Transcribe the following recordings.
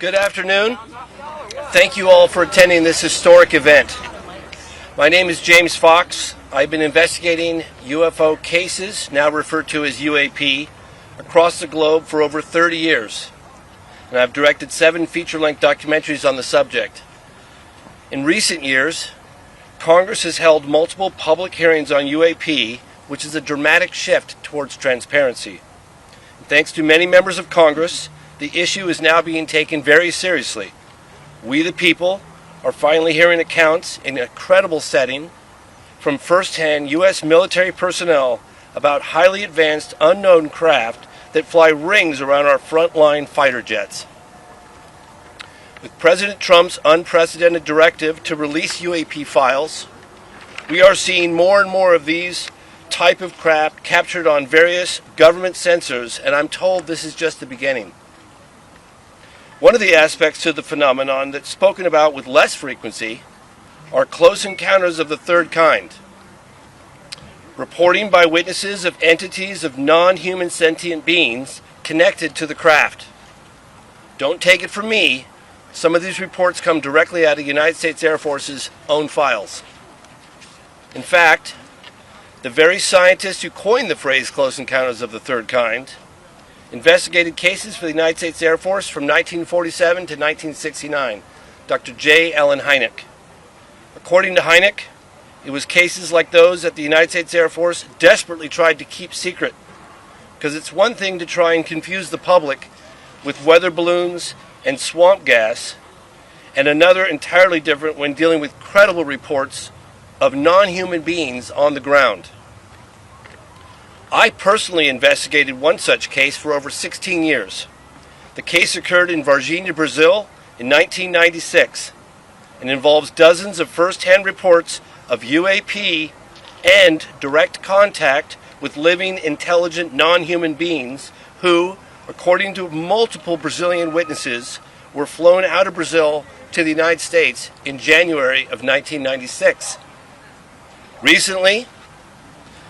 Good afternoon. Thank you all for attending this historic event. My name is James Fox. I've been investigating UFO cases, now referred to as UAP, across the globe for over 30 years. And I've directed 7 feature-length documentaries on the subject. In recent years, Congress has held multiple public hearings on UAP, which is a dramatic shift towards transparency. And thanks to many members of Congress, the issue is now being taken very seriously. We, the people, are finally hearing accounts in a credible setting from first-hand U.S. military personnel about highly advanced unknown craft that fly rings around our frontline fighter jets. With President Trump's unprecedented directive to release UAP files, we are seeing more and more of these type of craft captured on various government sensors, and I'm told this is just the beginning. One of the aspects to the phenomenon that's spoken about with less frequency are close encounters of the third kind. Reporting by witnesses of entities of non-human sentient beings connected to the craft. Don't take it from me. Some of these reports come directly out of the United States Air Force's own files. In fact, the very scientists who coined the phrase close encounters of the third kind investigated cases for the United States Air Force from 1947 to 1969, Dr. J. Allen Hynek. According to Hynek, it was cases like those that the United States Air Force desperately tried to keep secret, because it's one thing to try and confuse the public with weather balloons and swamp gas, and another entirely different when dealing with credible reports of non-human beings on the ground. I personally investigated one such case for over 16 years. The case occurred in Varginha, Brazil in 1996 and involves dozens of first-hand reports of UAP and direct contact with living, intelligent, non-human beings who, according to multiple Brazilian witnesses, were flown out of Brazil to the United States in January of 1996. Recently,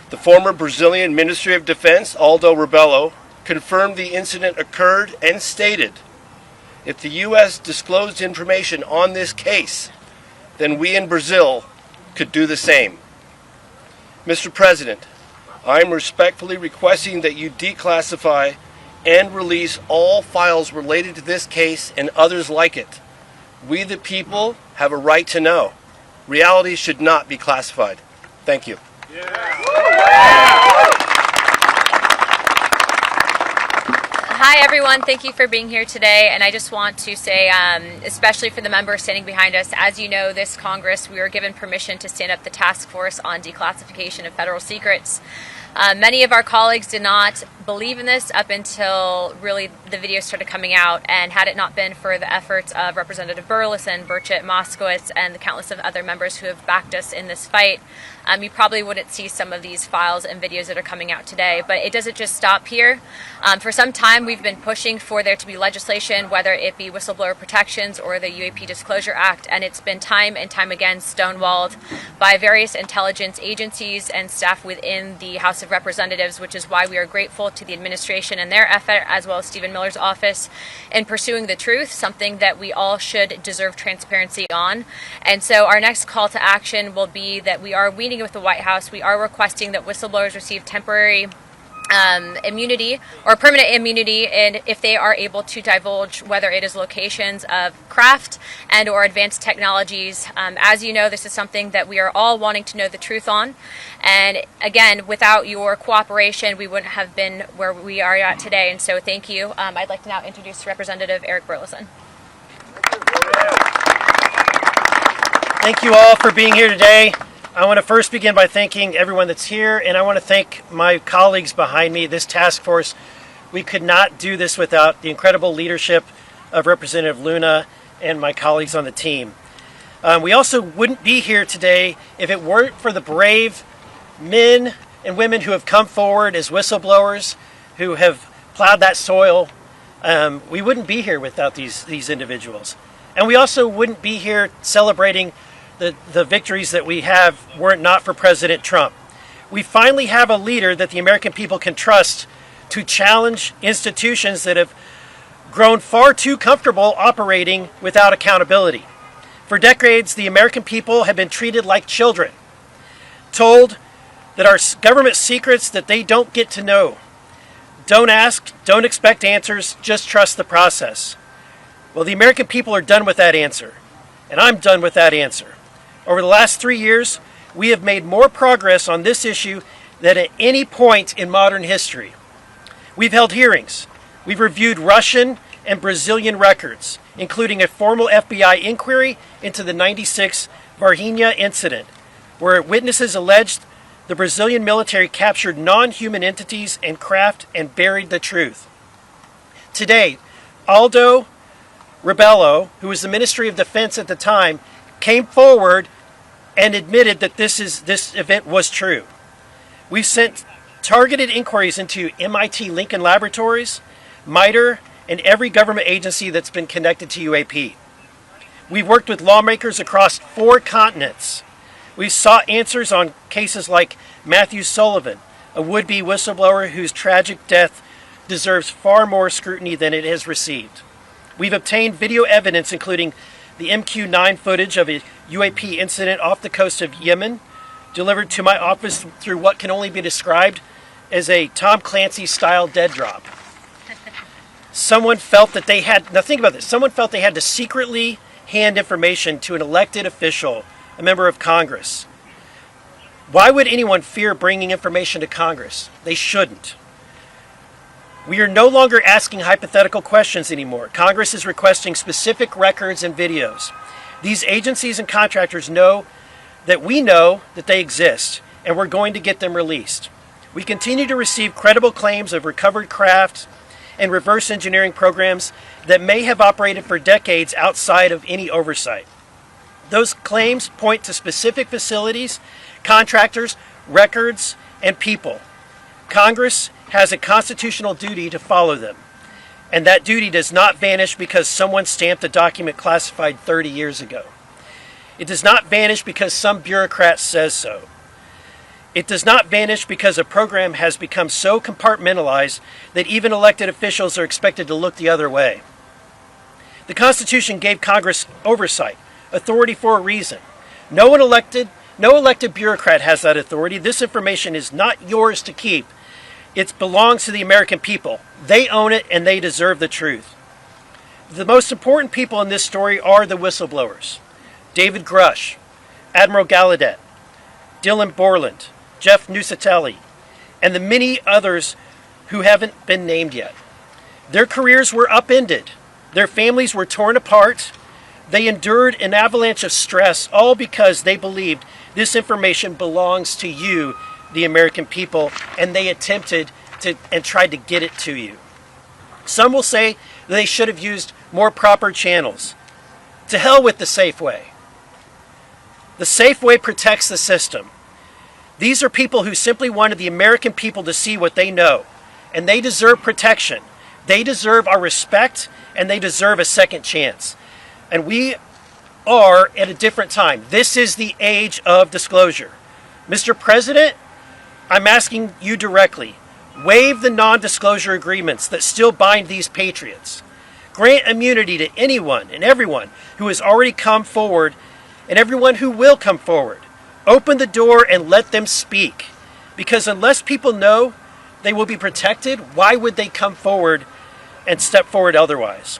the former Brazilian Ministry of Defense, Aldo Rebelo, confirmed the incident occurred and stated, if the U.S. disclosed information on this case, then we in Brazil could do the same. Mr. President, I am respectfully requesting that you declassify and release all files related to this case and others like it. We the people have a right to know. Reality should not be classified. Thank you. Hi everyone, thank you for being here today, and I just want to say, especially for the members standing behind us, as you know, this Congress, we were given permission to stand up the task force on declassification of federal secrets. Many of our colleagues did not believe in this up until really the videos started coming out, and had it not been for the efforts of Representative Burleson, Burchett, Moskowitz, and the countless of other members who have backed us in this fight, you probably wouldn't see some of these files and videos that are coming out today. But it doesn't just stop here. For some time we've been pushing for there to be legislation, whether it be whistleblower protections or the UAP Disclosure Act, and it's been time and time again stonewalled by various intelligence agencies and staff within the House of Representatives, which is why we are grateful to the administration and their effort, as well as Stephen Miller's office, in pursuing the truth, something that we all should deserve transparency on. And so our next call to action will be that we are meeting with the White House. We are requesting that whistleblowers receive temporary immunity or permanent immunity, and if they are able to divulge whether it is locations of craft and or advanced technologies. As you know, this is something that we are all wanting to know the truth on, and again, without your cooperation we wouldn't have been where we are at today, and so thank you. I'd like to now introduce Representative Eric Burleson. Thank you all for being here today. I want to first begin by thanking everyone that's here, and I want to thank my colleagues behind me, this task force. We could not do this without the incredible leadership of Representative Luna and my colleagues on the team. We also wouldn't be here today if it weren't for the brave men and women who have come forward as whistleblowers, who have plowed that soil. We wouldn't be here without these individuals. And we also wouldn't be here celebrating the victories that we have were it not for President Trump. We finally have a leader that the American people can trust to challenge institutions that have grown far too comfortable operating without accountability. For decades, the American people have been treated like children, told that our government secrets that they don't get to know. Don't ask, don't expect answers, just trust the process. Well, the American people are done with that answer, and I'm done with that answer. Over the last 3 years, we have made more progress on this issue than at any point in modern history. We've held hearings. We've reviewed Russian and Brazilian records, including a formal FBI inquiry into the '96 Varginha incident, where witnesses alleged the Brazilian military captured non-human entities and craft and buried the truth. Today, Aldo Rebelo, who was the Ministry of Defense at the time, came forward and admitted that this event was true. We've sent targeted inquiries into MIT Lincoln Laboratories, MITRE, and every government agency that's been connected to UAP. We've worked with lawmakers across 4 continents. We've sought answers on cases like Matthew Sullivan, a would-be whistleblower whose tragic death deserves far more scrutiny than it has received. We've obtained video evidence, including the MQ-9 footage of a UAP incident off the coast of Yemen, delivered to my office through what can only be described as a Tom Clancy-style dead drop. Someone felt that they had, now think about this, someone felt they had to secretly hand information to an elected official, a member of Congress. Why would anyone fear bringing information to Congress? They shouldn't. We are no longer asking hypothetical questions anymore. Congress is requesting specific records and videos. These agencies and contractors know that they exist, and we're going to get them released. We continue to receive credible claims of recovered craft and reverse engineering programs that may have operated for decades outside of any oversight. Those claims point to specific facilities, contractors, records, and people. Congress has a constitutional duty to follow them, and that duty does not vanish because someone stamped a document classified 30 years ago. It does not vanish because some bureaucrat says so. It does not vanish because a program has become so compartmentalized that even elected officials are expected to look the other way. The Constitution gave Congress oversight, authority for a reason. No elected bureaucrat has that authority. This information is not yours to keep. It belongs to the American people. They own it, and they deserve the truth. The most important people in this story are the whistleblowers. David Grusch, Admiral Gallaudet, Dylan Borland, Jeff Nusatelli, and the many others who haven't been named yet. Their careers were upended. Their families were torn apart. They endured an avalanche of stress, all because they believed this information belongs to you, the American people, and they attempted to and tried to get it to you. Some will say they should have used more proper channels. To hell with the safe way. The safe way protects the system. These are people who simply wanted the American people to see what they know, and they deserve protection. They deserve our respect, and they deserve a second chance. And we are at a different time. This is the age of disclosure. Mr. President, I'm asking you directly, waive the non-disclosure agreements that still bind these patriots. Grant immunity to anyone and everyone who has already come forward and everyone who will come forward. Open the door and let them speak. Because unless people know they will be protected, why would they come forward and step forward otherwise?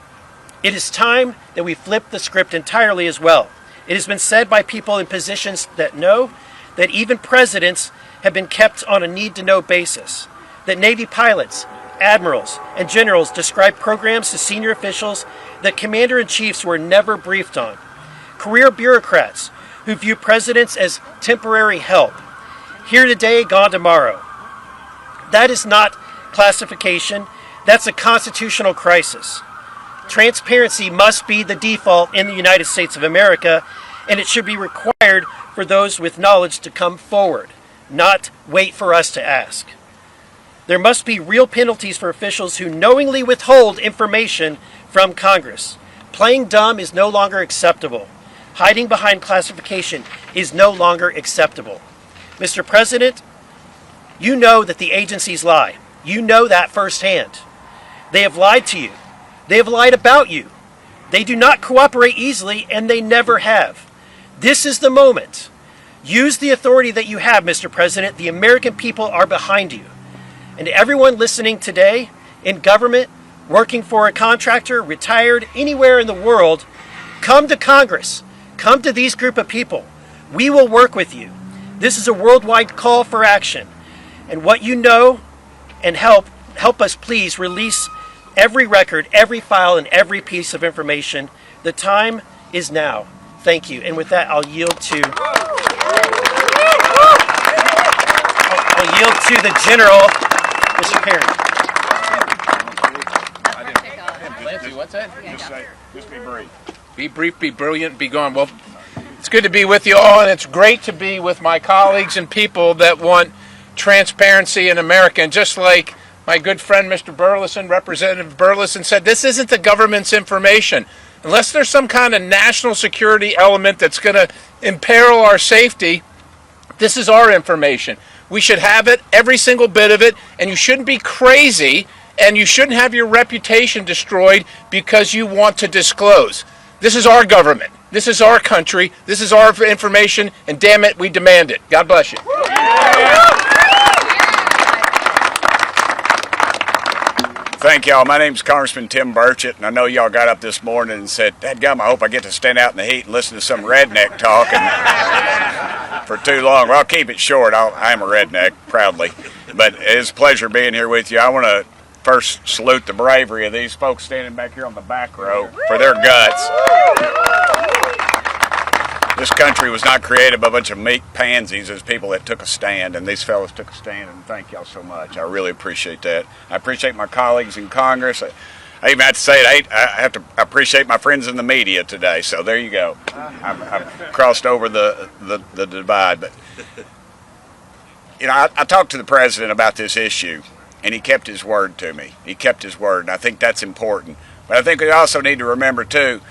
It is time that we flip the script entirely as well. It has been said by people in positions that know that even presidents have been kept on a need-to-know basis, that Navy pilots, admirals, and generals describe programs to senior officials that commander-in-chiefs were never briefed on, career bureaucrats who view presidents as temporary help, here today, gone tomorrow. That is not classification, that's a constitutional crisis. Transparency must be the default in the United States of America, and it should be required for those with knowledge to come forward, not wait for us to ask. There must be real penalties for officials who knowingly withhold information from Congress. Playing dumb is no longer acceptable. Hiding behind classification is no longer acceptable. Mr. President, you know that the agencies lie. You know that firsthand. They have lied to you. They have lied about you. They do not cooperate easily, and they never have. This is the moment. Use the authority that you have, Mr. President. The American people are behind you. And everyone listening today in government, working for a contractor, retired, anywhere in the world, come to Congress. Come to these group of people. We will work with you. This is a worldwide call for action. And what you know, and help us please release every record, every file, and every piece of information. The time is now. Thank you. And with that, I'll yield to the General, Mr. Perry. What's that? Just be brief. Be brief, be brilliant, be gone. Well, it's good to be with you all, and it's great to be with my colleagues and people that want transparency in America. And just like my good friend Mr. Burleson, Representative Burleson, said, this isn't the government's information. Unless there's some kind of national security element that's going to imperil our safety, this is our information. We should have it, every single bit of it, and you shouldn't be crazy, and you shouldn't have your reputation destroyed because you want to disclose. This is our government. This is our country. This is our information, and damn it, we demand it. God bless you. Thank y'all. My name's Congressman Tim Burchett, and I know y'all got up this morning and said, "Dadgum, I hope I get to stand out in the heat and listen to some redneck talk for too long." Well, I'll keep it short. I am a redneck, proudly. But it's a pleasure being here with you. I want to first salute the bravery of these folks standing back here on the back row for their guts. This country was not created by a bunch of meek pansies. As people that took a stand, and these fellows took a stand, and thank y'all so much. I really appreciate that. I appreciate my colleagues in Congress. I even have to say it, I have to appreciate my friends in the media today, so there you go. I've crossed over the divide. But, you know, I talked to the president about this issue, and he kept his word to me. He kept his word, and I think that's important. But I think we also need to remember, too,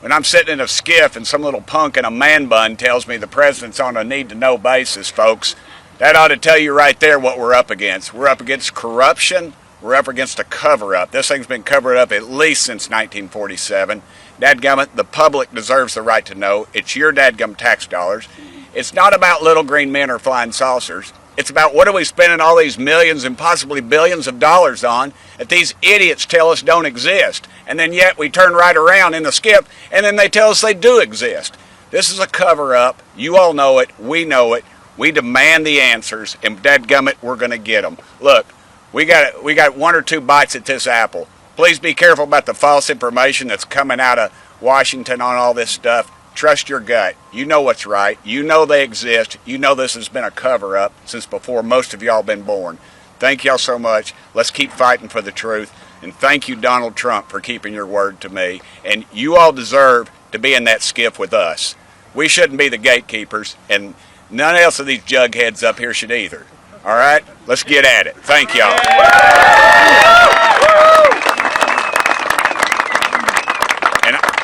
when I'm sitting in a skiff and some little punk in a man bun tells me the president's on a need-to-know basis, folks, that ought to tell you right there what we're up against. We're up against corruption. We're up against a cover-up. This thing's been covered up at least since 1947. Dadgummit, the public deserves the right to know. It's your dadgum tax dollars. It's not about little green men or flying saucers. It's about what are we spending all these millions and possibly billions of dollars on that these idiots tell us don't exist. And then yet we turn right around in the skip and then they tell us they do exist. This is a cover-up. You all know it. We know it. We demand the answers, and dadgummit, we're going to get them. Look, we got one or two bites at this apple. Please be careful about the false information that's coming out of Washington on all this stuff. Trust your gut. You know what's right. You know they exist. You know this has been a cover-up since before most of y'all been born. Thank y'all so much. Let's keep fighting for the truth. And thank you, Donald Trump, for keeping your word to me. And you all deserve to be in that skiff with us. We shouldn't be the gatekeepers, and none else of these jugheads up here should either. All right? Let's get at it. Thank y'all.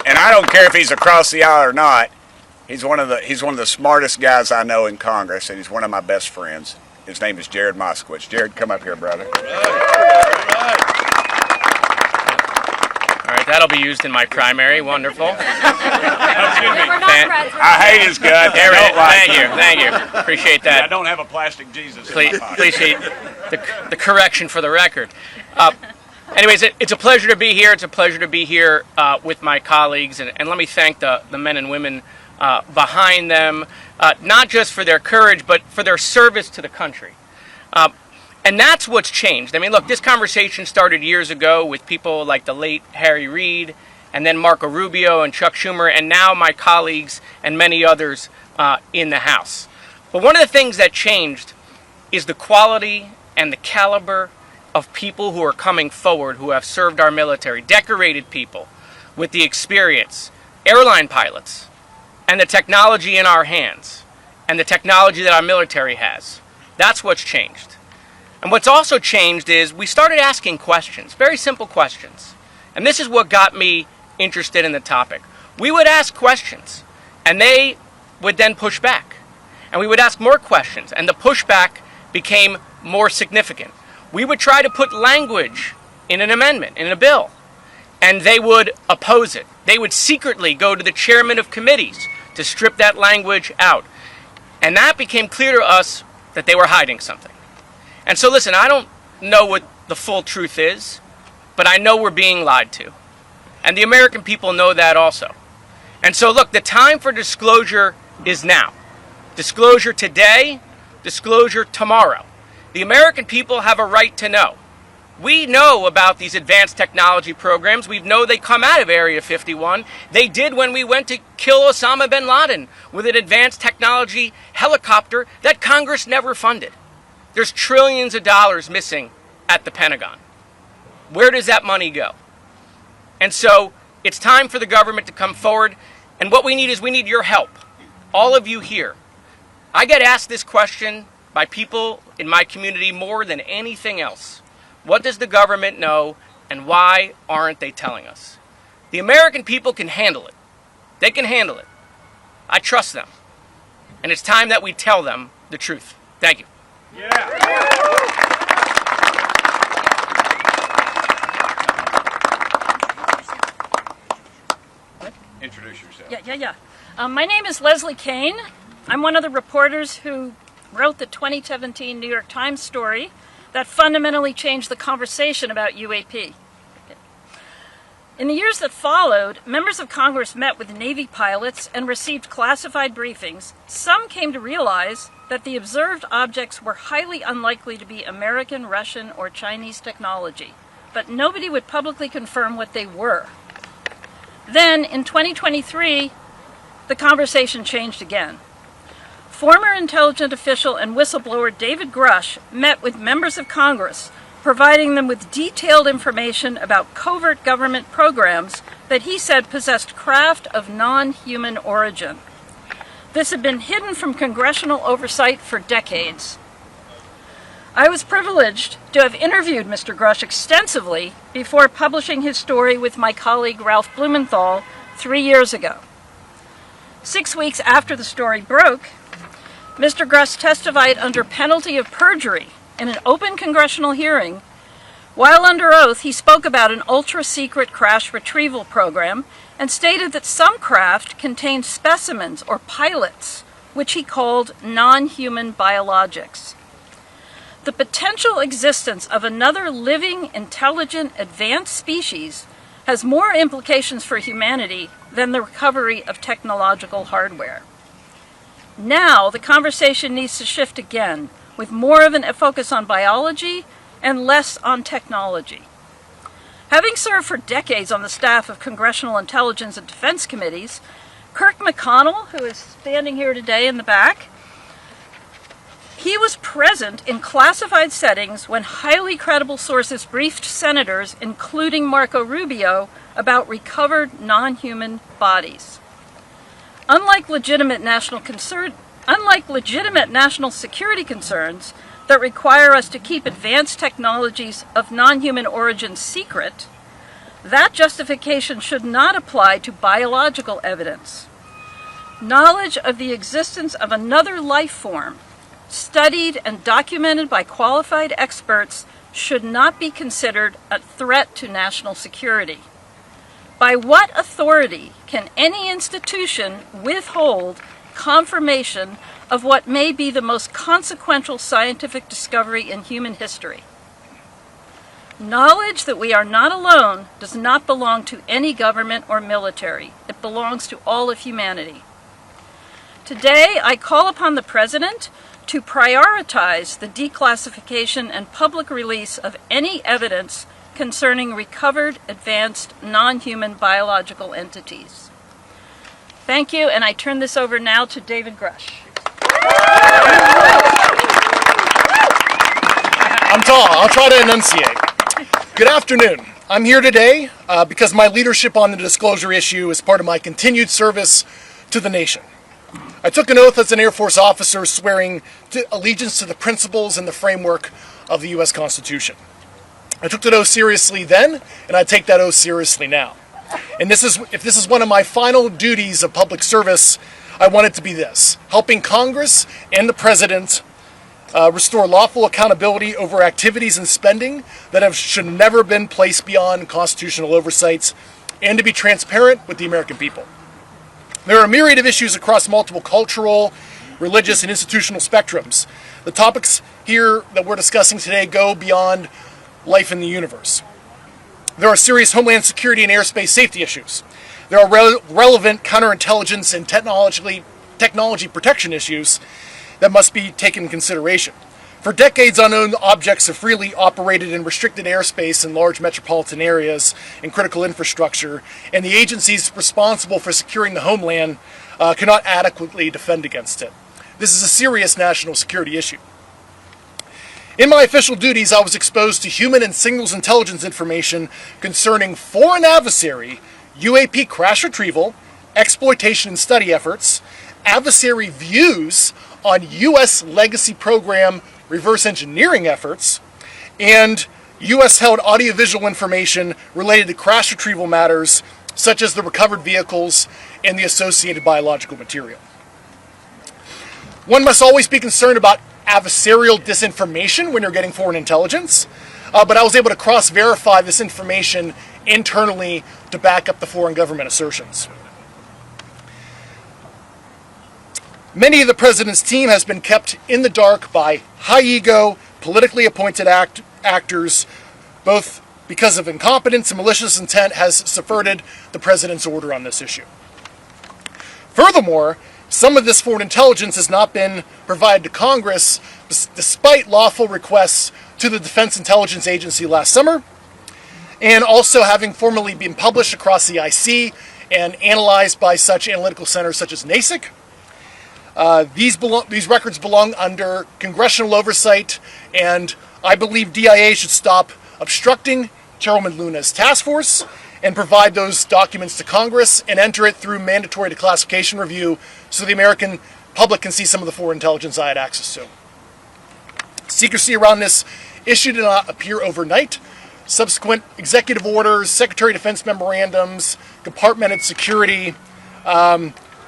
And I don't care if he's across the aisle or not. He's one of the smartest guys I know in Congress, and he's one of my best friends. His name is Jared Moskowitz. Jared, come up here, brother. All right, that'll be used in my primary. Wonderful. I hate his gut. Thank you. Appreciate that. I don't have a plastic Jesus in my pocket. Appreciate the correction for the record. Anyways, it's a pleasure to be here. It's a pleasure to be here with my colleagues, and let me thank the men and women behind them, not just for their courage, but for their service to the country. And that's what's changed. I mean, look, this conversation started years ago with people like the late Harry Reid, and then Marco Rubio and Chuck Schumer, and now my colleagues and many others in the House. But one of the things that changed is the quality and the caliber of people who are coming forward who have served our military, decorated people with the experience, airline pilots, and the technology in our hands, and the technology that our military has. That's what's changed. And what's also changed is we started asking questions, very simple questions. And this is what got me interested in the topic. We would ask questions, and they would then push back. And we would ask more questions, and the pushback became more significant. We would try to put language in an amendment, in a bill, and they would oppose it. They would secretly go to the chairman of committees to strip that language out. And that became clear to us that they were hiding something. And so listen, I don't know what the full truth is, but I know we're being lied to. And the American people know that also. And so look, the time for disclosure is now. Disclosure today, disclosure tomorrow. The American people have a right to know. We know about these advanced technology programs. We know they come out of Area 51. They did when we went to kill Osama bin Laden with an advanced technology helicopter that Congress never funded. There's trillions of dollars missing at the Pentagon. Where does that money go? And so it's time for the government to come forward. And what we need is we need your help. All of you here. I get asked this question by people in my community more than anything else. What does the government know, and why aren't they telling us? The American people can handle it. They can handle it. I trust them. And it's time that we tell them the truth. Thank you. Introduce yourself. My name is Leslie Kane. I'm one of the reporters who wrote the 2017 New York Times story that fundamentally changed the conversation about UAP. In the years that followed, members of Congress met with Navy pilots and received classified briefings. Some came to realize that the observed objects were highly unlikely to be American, Russian, or Chinese technology, but nobody would publicly confirm what they were. Then, in 2023, the conversation changed again. Former intelligence official and whistleblower David Grusch met with members of Congress, providing them with detailed information about covert government programs that he said possessed craft of non-human origin. This had been hidden from congressional oversight for decades. I was privileged to have interviewed Mr. Grusch extensively before publishing his story with my colleague Ralph Blumenthal 3 years ago. 6 weeks after the story broke, Mr. Grusch testified under penalty of perjury in an open congressional hearing. While under oath, he spoke about an ultra-secret crash retrieval program and stated that some craft contained specimens or pilots, which he called non-human biologics. The potential existence of another living, intelligent, advanced species has more implications for humanity than the recovery of technological hardware. Now, the conversation needs to shift again, with more of a focus on biology and less on technology. Having served for decades on the staff of Congressional Intelligence and Defense Committees, Kirk McConnell, who is standing here today in the back, he was present in classified settings when highly credible sources briefed senators, including Marco Rubio, about recovered non-human bodies. Unlike legitimate national security concerns that require us to keep advanced technologies of non-human origin secret, that justification should not apply to biological evidence. Knowledge of the existence of another life form, studied and documented by qualified experts, should not be considered a threat to national security. By what authority can any institution withhold confirmation of what may be the most consequential scientific discovery in human history? Knowledge that we are not alone does not belong to any government or military. It belongs to all of humanity. Today, I call upon the President to prioritize the declassification and public release of any evidence concerning recovered, advanced, non-human biological entities. Thank you, and I turn this over now to David Grusch. I'm tall. I'll try to enunciate. Good afternoon. I'm here today because my leadership on the disclosure issue is part of my continued service to the nation. I took an oath as an Air Force officer swearing allegiance to the principles and the framework of the U.S. Constitution. I took that oath seriously then, and I take that oath seriously now. And if this is one of my final duties of public service, I want it to be this: helping Congress and the President restore lawful accountability over activities and spending that should never been placed beyond constitutional oversights, and to be transparent with the American people. There are a myriad of issues across multiple cultural, religious, and institutional spectrums. The topics here that we're discussing today go beyond life in the universe. There are serious homeland security and airspace safety issues. There are relevant counterintelligence and technology protection issues that must be taken into consideration. For decades, unknown objects have freely operated in restricted airspace in large metropolitan areas and critical infrastructure, and the agencies responsible for securing the homeland cannot adequately defend against it. This is a serious national security issue. In my official duties, I was exposed to human and signals intelligence information concerning foreign adversary, UAP crash retrieval, exploitation and study efforts, adversary views on U.S. legacy program reverse engineering efforts, and U.S.-held audiovisual information related to crash retrieval matters, such as the recovered vehicles and the associated biological material. One must always be concerned about adversarial disinformation when you're getting foreign intelligence, but I was able to cross-verify this information internally to back up the foreign government assertions. Many of the president's team has been kept in the dark by high-ego, politically appointed actors, both because of incompetence and malicious intent has subverted the president's order on this issue. Furthermore, some of this foreign intelligence has not been provided to Congress despite lawful requests to the Defense Intelligence Agency last summer, and also having formally been published across the IC and analyzed by such analytical centers such as NASIC. These records belong under congressional oversight, and I believe DIA should stop obstructing Chairwoman Luna's task force and provide those documents to Congress and enter it through mandatory declassification review so the American public can see some of the foreign intelligence I had access to. Secrecy around this issue did not appear overnight. Subsequent executive orders, Secretary of Defense memorandums, compartmented security,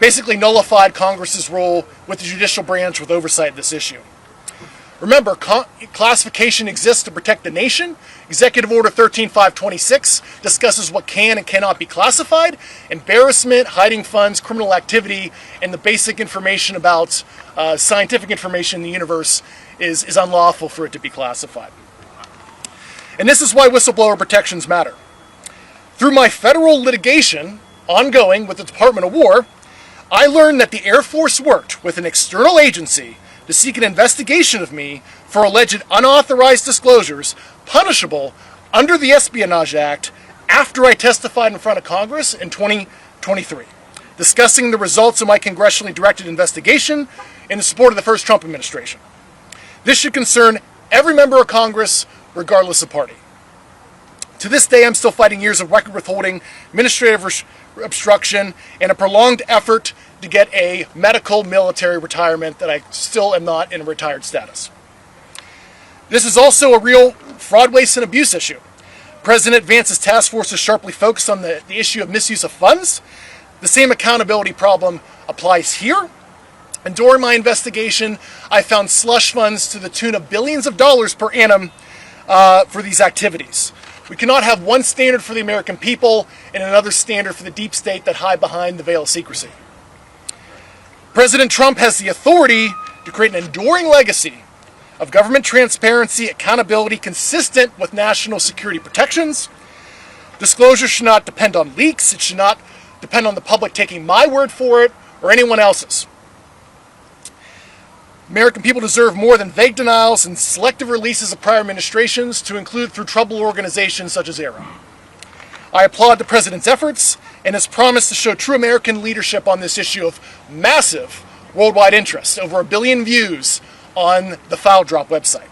basically nullified Congress's role with the judicial branch with oversight of this issue. Remember, classification exists to protect the nation. Executive Order 13526 discusses what can and cannot be classified. Embarrassment, hiding funds, criminal activity, and the basic information about scientific information in the universe is unlawful for it to be classified. And this is why whistleblower protections matter. Through my federal litigation ongoing with the Department of War, I learned that the Air Force worked with an external agency to seek an investigation of me for alleged unauthorized disclosures punishable under the Espionage Act after I testified in front of Congress in 2023, discussing the results of my congressionally directed investigation in support of the first Trump administration. This should concern every member of Congress, regardless of party. To this day, I'm still fighting years of record withholding, administrative obstruction, and a prolonged effort to get a medical military retirement that I still am not in a retired status. This is also a real fraud, waste, and abuse issue. President Vance's task force is sharply focused on the issue of misuse of funds. The same accountability problem applies here. And during my investigation, I found slush funds to the tune of billions of dollars per annum for these activities. We cannot have one standard for the American people and another standard for the deep state that hide behind the veil of secrecy. President Trump has the authority to create an enduring legacy of government transparency, accountability consistent with national security protections. Disclosure should not depend on leaks. It should not depend on the public taking my word for it or anyone else's. American people deserve more than vague denials and selective releases of prior administrations, to include through troubled organizations such as ARROW. I applaud the President's efforts and his promise to show true American leadership on this issue of massive worldwide interest, over 1 billion views on the File Drop website.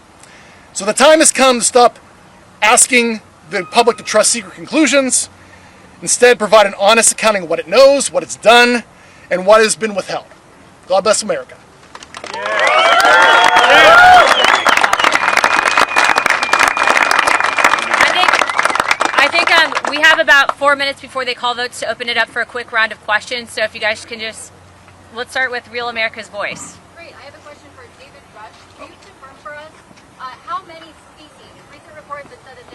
So the time has come to stop asking the public to trust secret conclusions. Instead, provide an honest accounting of what it knows, what it's done, and what has been withheld. God bless America. I think we have about 4 minutes before they call votes to open it up for a quick round of questions. So if you guys can just, let's start with Real America's Voice. Great. I have a question for David Grusch. Can you confirm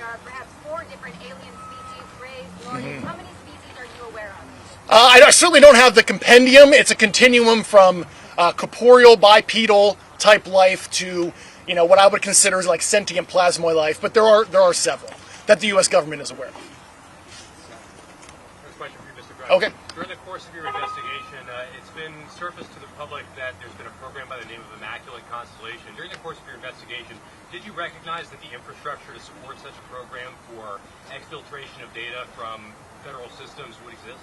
are perhaps 4 different alien species raised. Lauren, how many species are you aware of? I certainly don't have the compendium. It's a continuum from corporeal, bipedal type life to, what I would consider as like sentient plasmoid life. But there are several that the U.S. government is aware of. First question for you, Mr. Grush. Okay. During the course of your investigation, it's been surfaced to the public that there's been a program by the name of Immaculate Constellation. During the course of your investigation, did you recognize that the infrastructure to support such a program for exfiltration of data from federal systems would exist?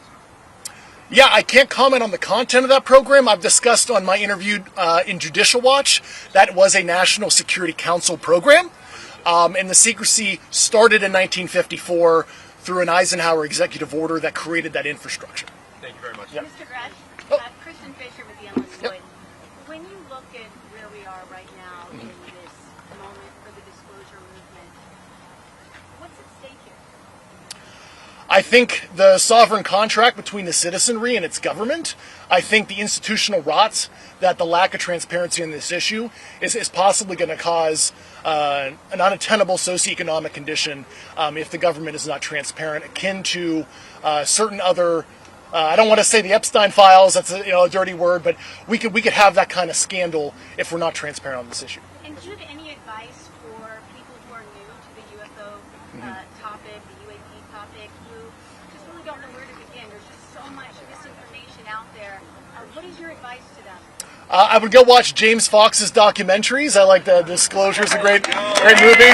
Yeah, I can't comment on the content of that program. I've discussed on my interview in Judicial Watch that was a National Security Council program, and the secrecy started in 1954 through an Eisenhower executive order that created that infrastructure. Thank you very much. Yep. Mr. Grush, Christian Fisher with the Endless Yep. Voice. When you look at where we are right now in this moment for the disclosure movement, what's at stake here? I think the sovereign contract between the citizenry and its government, I think the institutional rot that the lack of transparency in this issue is possibly going to cause an unattainable socioeconomic condition if the government is not transparent, akin to certain other, I don't want to say the Epstein files, that's a dirty word, but we could have that kind of scandal if we're not transparent on this issue. And do you have any advice for people who are new to the UFO topic, the UAP topic, who just really don't know where to begin? There's just so much misinformation out there. What is your advice to them? I would go watch James Fox's documentaries. I like the Disclosure. It's a great movie.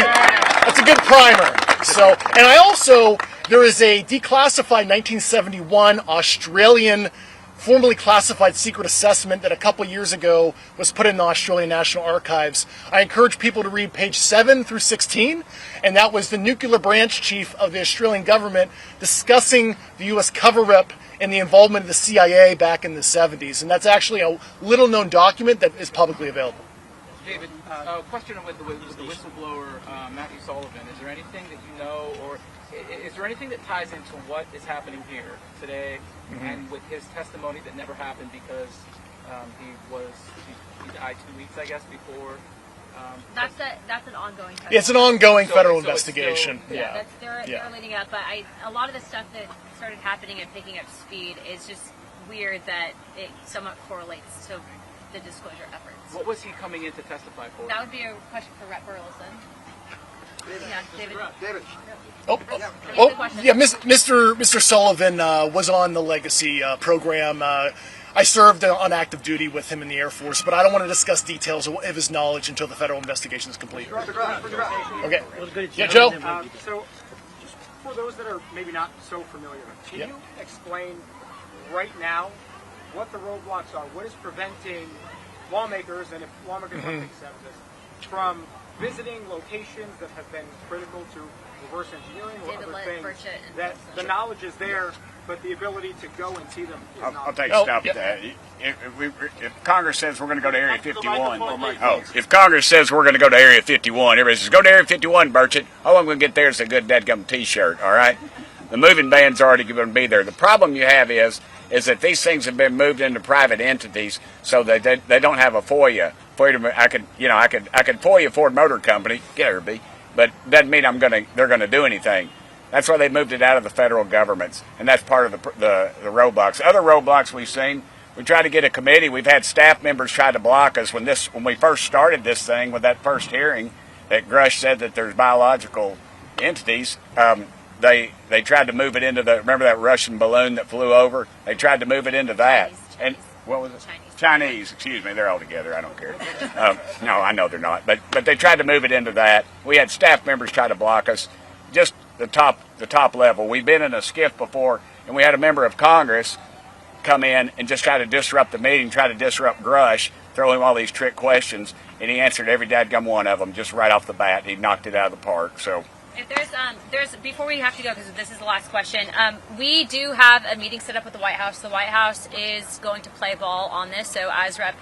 That's a good primer. So, and I also, there is a declassified 1971 Australian formally classified secret assessment that a couple years ago was put in the Australian National Archives. I encourage people to read page 7 through 16, and that was the nuclear branch chief of the Australian government discussing the U.S. cover-up and the involvement of the CIA back in the 70s. And that's actually a little-known document that is publicly available. David, question with the whistleblower, Matthew Sullivan. Is there anything that you know, or is there anything that ties into what is happening here today and with his testimony that never happened because he died 2 weeks, I guess, before? That's an ongoing. It's an ongoing federal investigation. They're leading up, but a lot of the stuff that started happening and picking up speed is just weird that it somewhat correlates to the disclosure efforts. What was he coming in to testify for? That would be a question for Rep. Burleson. Yeah, David. Mr. Sullivan was on the Legacy program. I served on active duty with him in the Air Force, but I don't want to discuss details of his knowledge until the federal investigation is complete. Okay. Yeah, Joe? So, just for those that are maybe not so familiar, can you explain right now what the roadblocks are? What is preventing lawmakers, and if lawmakers don't take steps, from visiting locations that have been critical to reverse engineering or other things, that the knowledge is there, but the ability to go and see them is not. I'll take a stop at that. If Congress says we're going to go to Area 51, if Congress says we're going to go to Area 51, everybody says, go to Area 51, Burchett. All I'm going to get there is a good dadgum T-shirt, all right? The moving band's already going to be there. The problem you have is that these things have been moved into private entities, so they don't have a FOIA. I could FOIA Ford Motor Company, get her, B, but doesn't mean they're going to do anything. That's why they moved it out of the federal governments, and that's part of the roadblocks. Other roadblocks we've seen, we tried to get a committee. We've had staff members try to block us when we first started this thing with that first hearing that Grush said that there's biological entities. They tried to move it into remember that Russian balloon that flew over? They tried to move it into that. And what was it? Chinese, excuse me, they're all together, I don't care. No, I know they're not. But they tried to move it into that. We had staff members try to block us. Just the top level. We've been in a skiff before, and we had a member of Congress come in and just try to disrupt the meeting, try to disrupt Grush, throw him all these trick questions, and he answered every dadgum one of them just right off the bat. He knocked it out of the park. So. If there's before we have to go, because this is the last question, we do have a meeting set up with the White House. The White House is going to play ball on this. So as Rep.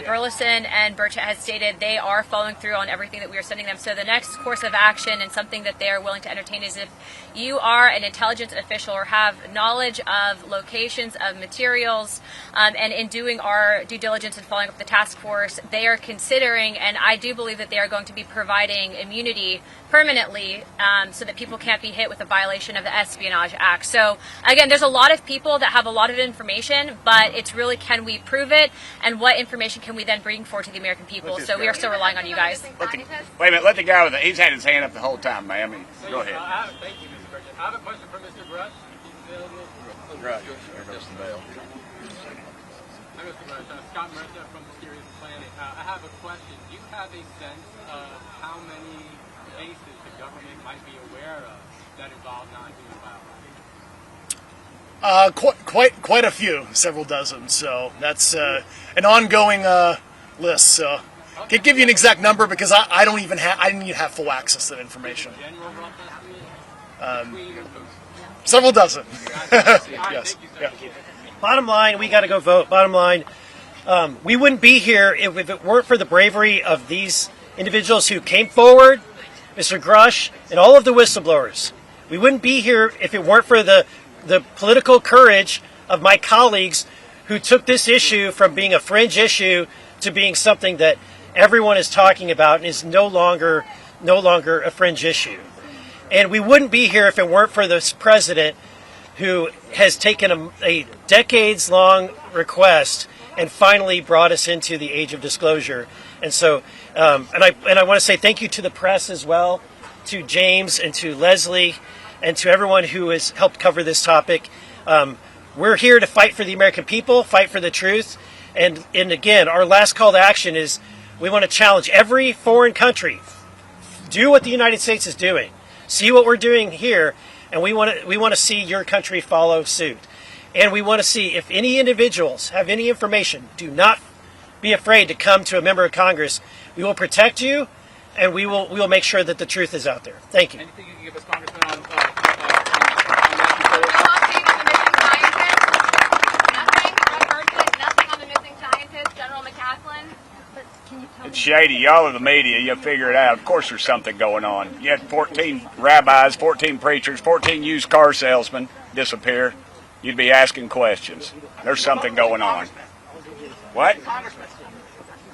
Burleson and Burchett has stated they are following through on everything that we are sending them. So the next course of action and something that they are willing to entertain is if you are an intelligence official or have knowledge of locations of materials, and in doing our due diligence and following up the task force, they are considering, and I do believe that they are going to be providing immunity permanently, so that people can't be hit with a violation of the Espionage Act. So again, there's a lot of people that have a lot of information, but it's really, can we prove it, and what information can we then bring forward to the American people? So we are still relying on you guys. Wait a minute, let the guy with he's had his hand up the whole time, ma'am. Go ahead. Thank you, Mr. President. I have a question for Mr. Grush. Grush. Hi, Mr. Grush. Scott Mercer from Mysterious Planet. I have a question. Do you have a sense of how many cases the government might be aware of that involve non-human violence? Quite a few, several dozen. So that's an ongoing list. So I can't give you an exact number because I didn't even have full access to that information. Several dozen. Yes. Yeah. Bottom line, we got to go vote. Bottom line, we wouldn't be here if it weren't for the bravery of these individuals who came forward, Mr. Grush, and all of the whistleblowers. We wouldn't be here if it weren't for the political courage of my colleagues who took this issue from being a fringe issue to being something that everyone is talking about and is no longer a fringe issue. And we wouldn't be here if it weren't for this president who has taken a decades-long request and finally brought us into the age of disclosure. And so, and I want to say thank you to the press as well, to James and to Leslie, and to everyone who has helped cover this topic. We're here to fight for the American people, fight for the truth. And again, our last call to action is we want to challenge every foreign country. Do what the United States is doing. See what we're doing here, and we want to see your country follow suit. And we want to see if any individuals have any information, do not be afraid to come to a member of Congress. We will protect you, and we will make sure that the truth is out there. Thank you. Anything you can give us, Congressman, on It's shady. Y'all are the media. You figure it out. Of course there's something going on. You had 14 rabbis, 14 preachers, 14 used car salesmen disappear. You'd be asking questions. There's something going on. What? Congressman.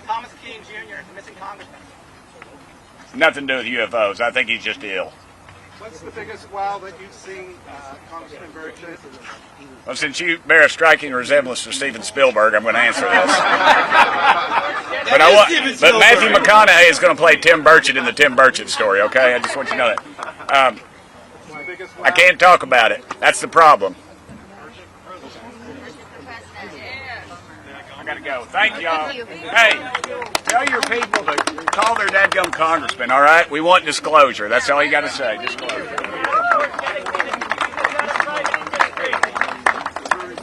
Thomas Keene Jr., the missing congressman. Nothing to do with UFOs. I think he's just ill. What's the biggest wow that you've seen, Congressman Burchett? Well, since you bear a striking resemblance to Steven Spielberg, I'm going to answer this. But Matthew McConaughey is going to play Tim Burchett in the Tim Burchett story, okay? I just want you to know that. I can't talk about it. That's the problem. I got to go. Thank y'all. Hey, tell your people to call their dadgum congressman, all right? We want disclosure. That's all you got to say, disclosure.